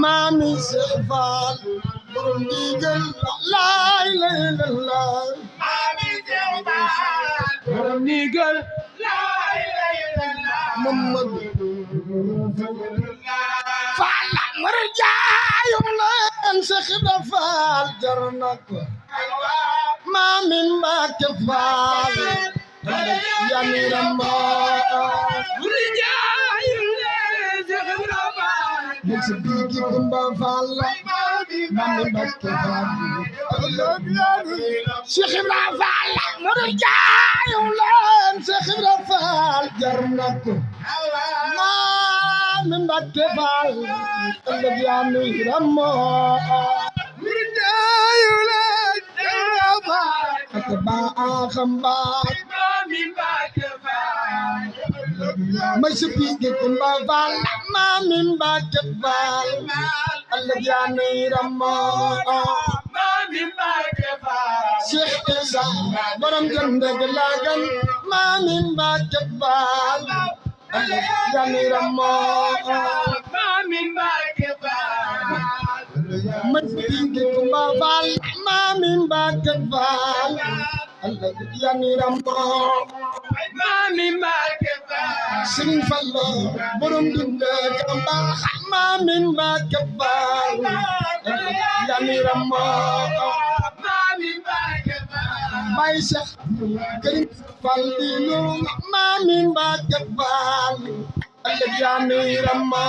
maami Seex Faal borom ndigal laa ilaaha illallaah borom ndigal Mamadu Faal mar jaayum leen Seex Ibra Faal jar na ko maami Mbàkke Faal yani ramba Miksi bigi kumba falla mami Mbàkke Faal Seex Ibra Faal modu jaayu leen Seex Ibra Faal jar na ko mami Mbàkke Faal yani ramba jaayu leen Seex Ibra Faal akba akhamba Miksi bigi kumba falla mami Mbàkke Faal yani ramba Seex Isa borom jënd ak lagan maami Mbàkke Faal yani ramba Miksi bigi kumba falla maami Mbàkke Faal yani ramba Sëriñ Fallu borom dund ak mbaax maami Mbàkke Faal yani ramba Baay Seex Kërim Faal diinu maami Mbàkke Faal yani ramba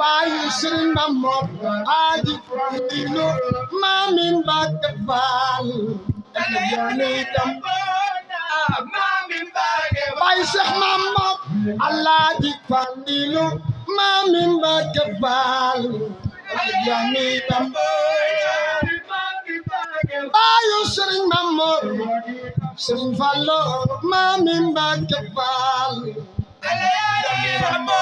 Baay Sëriñ Mamor Aji diinu maami Mbàkke Faal yani ramba Baay Seex Mamor Alaaji Faalilu maami Mbàkke Faal yani ramba Baayu Sëriñ Mamor Sëriñ Fallu maami Mbàkke Faal yani ramba